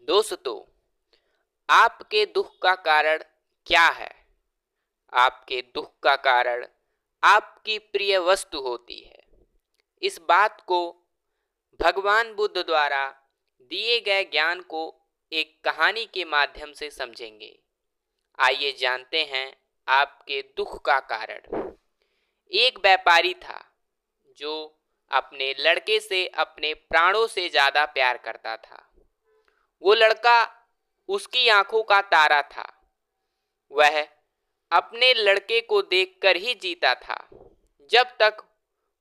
दोस्तों, आपके दुख का कारण क्या है? आपके दुख का कारण आपकी प्रिय वस्तु होती है। इस बात को भगवान बुद्ध द्वारा दिए गए ज्ञान को एक कहानी के माध्यम से समझेंगे। आइए जानते हैं आपके दुख का कारण। एक व्यापारी था जो अपने लड़के से अपने प्राणों से ज्यादा प्यार करता था। वो लड़का उसकी आंखों का तारा था। वह अपने लड़के को देखकर ही जीता था। जब तक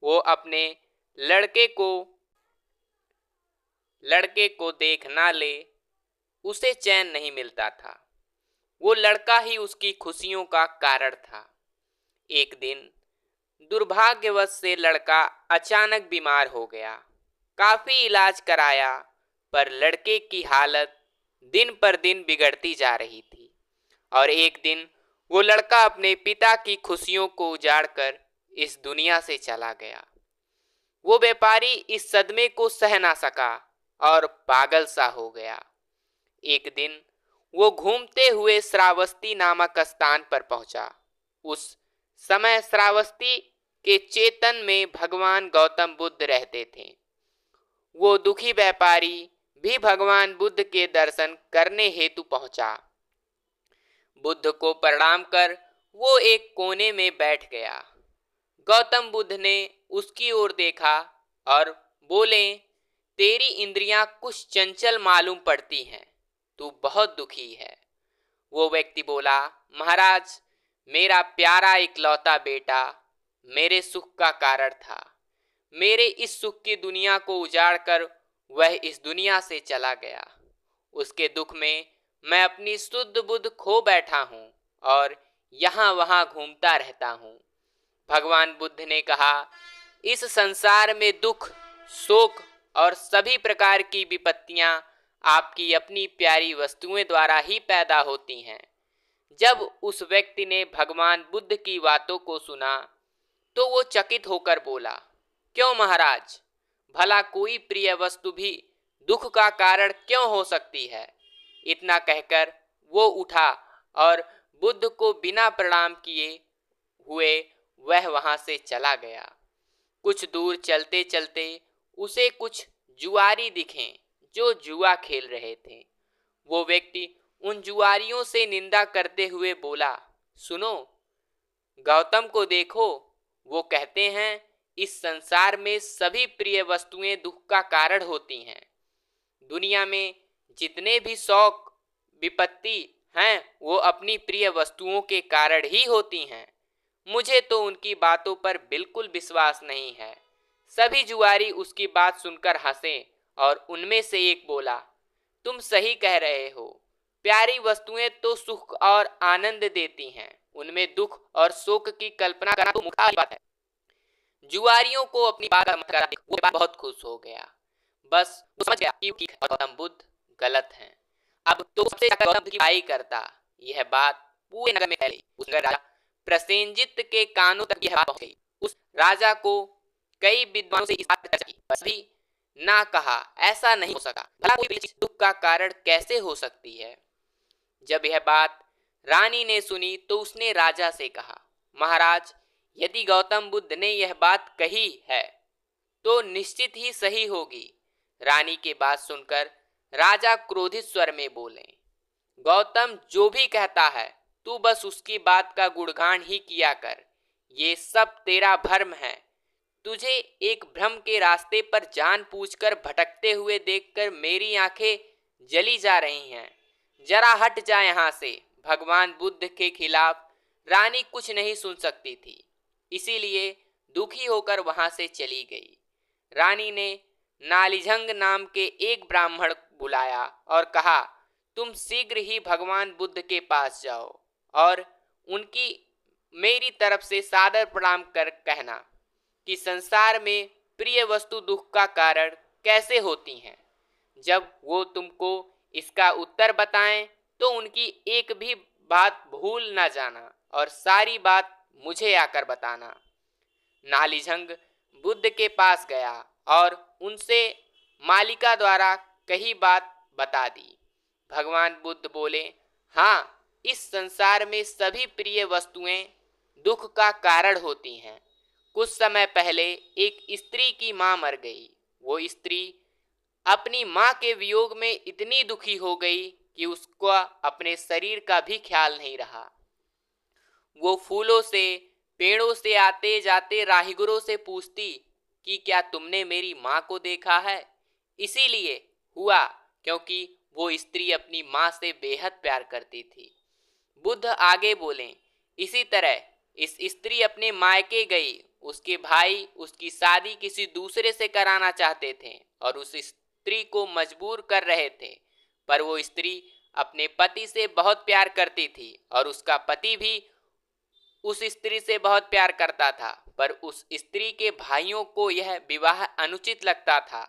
वो अपने लड़के को देख ना ले, उसे चैन नहीं मिलता था। वो लड़का ही उसकी खुशियों का कारण था। एक दिन दुर्भाग्यवश से लड़का अचानक बीमार हो गया। काफी इलाज कराया, पर लड़के की हालत दिन पर दिन बिगड़ती जा रही थी। और एक दिन वो लड़का अपने पिता की खुशियों को उजाड़कर इस दुनिया से चला गया। वो व्यापारी इस सदमे को सह ना सका और पागल सा हो गया। एक दिन वो घूमते हुए श्रावस्ती नामक स्थान पर पहुंचा। उस समय श्रावस्ती के चेतन में भगवान गौतम बुद्ध रहते थे। वो दुखी व्यापारी भी भगवान बुद्ध के दर्शन करने हेतु पहुंचा। बुद्ध को प्रणाम कर वो एक कोने में बैठ गया। गौतम बुद्ध ने उसकी ओर देखा और बोले, तेरी इंद्रियां कुछ चंचल मालूम पड़ती हैं, तू बहुत दुखी है। वो व्यक्ति बोला, महाराज, मेरा प्यारा इकलौता बेटा मेरे सुख का कारण था। मेरे इस सुख की दुनिया को उजाड़कर वह इस दुनिया से चला गया। उसके दुख में मैं अपनी शुद्ध बुद्ध खो बैठा हूँ और यहाँ वहाँ घूमता रहता हूँ। भगवान बुद्ध ने कहा, इस संसार में दुख, शोक और सभी प्रकार की विपत्तियां आपकी अपनी प्यारी वस्तुएं द्वारा ही पैदा होती हैं। जब उस व्यक्ति ने भगवान बुद्ध की बातों को सुना तो वो चकित होकर बोला, क्यों महाराज, भला कोई प्रिय वस्तु भी दुख का कारण क्यों हो सकती है? इतना कहकर वो उठा और बुद्ध को बिना प्रणाम किए हुए वह वहां से चला गया। कुछ दूर चलते चलते उसे कुछ जुआरी दिखे जो जुआ खेल रहे थे। वो व्यक्ति उन जुआरियों से निंदा करते हुए बोला, सुनो, गौतम को देखो, वो कहते हैं इस संसार में सभी प्रिय वस्तुएं दुख का कारण होती हैं। दुनिया में जितने भी शौक, विपत्ति हैं, वो अपनी प्रिय वस्तुओं के कारण ही होती हैं। मुझे तो उनकी बातों पर बिल्कुल विश्वास नहीं है। सभी जुआरी उसकी बात सुनकर हंसे और उनमें से एक बोला, तुम सही कह रहे हो। प्यारी वस्तुएं तो सुख और आनंद देती हैं, उनमें दुख और शोक की कल्पना करना तो मुहाल बात है। जुआरियों को अपनी बात मत करा, वो बहुत खुश हो गया। बस वो समझ गया कि गौतम बुद्ध गलत हैं। अब तो सबसे ज्यादा गौतम की बुराई करता। यह बात पूरे नगर में फैली। उस नगर राजा प्रसेनजित के कानों तक यह बात पहुंच गई। उस राजा को कई विद्वानों से इस बात पर चर्चा की, बस भी ना कहा ऐसा नहीं हो सका। भला कोई चीज दुख का कारण कैसे हो सकती है? जब यह बात रानी ने सुनी तो उसने राजा से कहा, महाराज, यदि गौतम बुद्ध ने यह बात कही है तो निश्चित ही सही होगी। रानी की बात सुनकर राजा क्रोधित स्वर में बोले, गौतम जो भी कहता है तू बस उसकी बात का गुणगान ही किया कर। ये सब तेरा भ्रम है। तुझे एक भ्रम के रास्ते पर जानबूझकर भटकते हुए देखकर मेरी आंखें जली जा रही हैं। जरा हट जा यहाँ से। भगवान बुद्ध के खिलाफ रानी कुछ नहीं सुन सकती थी, इसीलिए दुखी होकर वहां से चली गई। रानी ने नालिझंग नाम के एक ब्राह्मण बुलाया और कहा, तुम शीघ्र ही भगवान बुद्ध के पास जाओ और उनकी मेरी तरफ से सादर प्रणाम कर कहना कि संसार में प्रिय वस्तु दुख का कारण कैसे होती हैं। जब वो तुमको इसका उत्तर बताएं तो उनकी एक भी बात भूल ना जाना और सारी बात मुझे आकर बताना। नालिझंग बुद्ध के पास गया और उनसे मालिका द्वारा कही बात बता दी। भगवान बुद्ध बोले, हाँ, इस संसार में सभी प्रिय वस्तुएं दुख का कारण होती हैं। कुछ समय पहले एक स्त्री की मां मर गई। वो स्त्री अपनी मां के वियोग में इतनी दुखी हो गई कि उसको अपने शरीर का भी ख्याल नहीं रहा। वो फूलों से, पेड़ों से आते जाते राहगीरों से पूछती कि क्या तुमने मेरी मां को देखा है? इसीलिए हुआ क्योंकि वो स्त्री अपनी मां से बेहद प्यार करती थी। बुद्ध आगे बोले, इसी तरह इस स्त्री अपने मायके गई। उसके भाई उसकी शादी किसी दूसरे से कराना चाहते थे और उस स्त्री को मजबूर कर रहे थे, पर वो स्त्री अपने पति से बहुत प्यार करती थी और उसका पति भी उस स्त्री से बहुत प्यार करता था, पर उस स्त्री के भाइयों को यह विवाह अनुचित लगता था।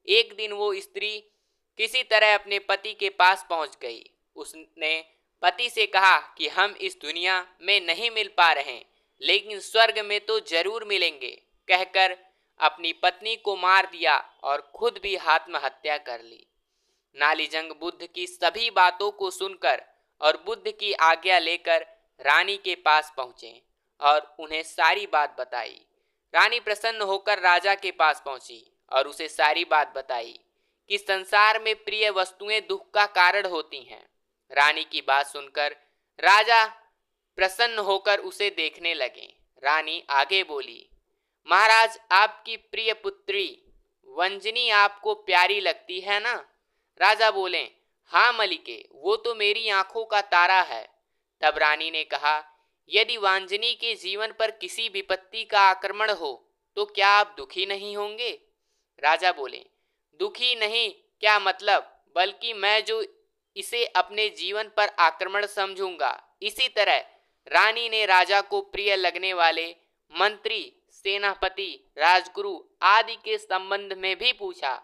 एक दिन वो स्त्री किसी तरह अपने पति के पास पहुंच गई। उसने पति से कहा कि हम इस दुनिया में नहीं मिल पा रहे, लेकिन स्वर्ग में तो जरूर मिलेंगे, कहकर अपनी पत्नी को मार दिया और खुद भी आत्महत्या कर ली। नालीजंग बुद्ध की सभी बातों को सुनकर और बुद्ध की आज्ञा लेकर रानी के पास पहुंचे और उन्हें सारी बात बताई। रानी प्रसन्न होकर राजा के पास पहुंची और उसे सारी बात बताई कि संसार में प्रिय वस्तुएं दुख का कारण होती हैं। रानी की बात सुनकर राजा प्रसन्न होकर उसे देखने लगे। रानी आगे बोली, महाराज, आपकी प्रिय पुत्री वंजनी आपको प्यारी लगती है ना? राजा बोले, हाँ मलिके, वो तो मेरी आंखों का तारा है। तब रानी ने कहा, यदि वांजनी के जीवन पर किसी विपत्ति का आक्रमण हो तो क्या आप दुखी नहीं होंगे? राजा बोले, दुखी नहीं क्या मतलब, बल्कि मैं जो इसे अपने जीवन पर आक्रमण समझूंगा। इसी तरह रानी ने राजा को प्रिय लगने वाले मंत्री, सेनापति, राजगुरु आदि के संबंध में भी पूछा।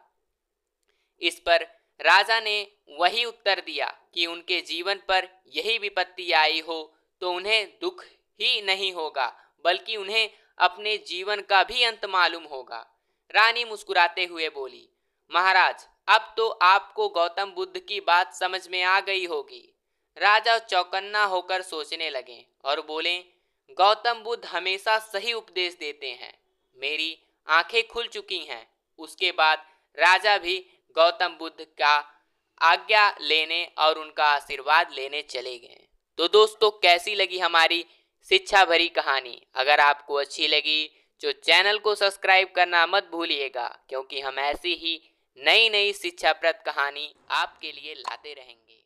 इस पर राजा ने वही उत्तर दिया कि उनके जीवन पर यही विपत्ति आई हो तो उन्हें दुख ही नहीं होगा, बल्कि उन्हें अपने जीवन का भी अंत मालूम होगा। रानी मुस्कुराते हुए बोली, महाराज, अब तो आपको गौतम बुद्ध की बात समझ में आ गई होगी। राजा चौकन्ना होकर सोचने लगे और बोले, गौतम बुद्ध हमेशा सही उपदेश देते हैं। मेरी आंखें खुल चुकी हैं। उसके बाद राजा भी गौतम बुद्ध का आज्ञा लेने और उनका आशीर्वाद लेने चले गए। तो दोस्तों, कैसी लगी हमारी शिक्षा भरी कहानी? अगर आपको अच्छी लगी तो चैनल को सब्सक्राइब करना मत भूलिएगा, क्योंकि हम ऐसी ही नई नई शिक्षाप्रद कहानी आपके लिए लाते रहेंगे।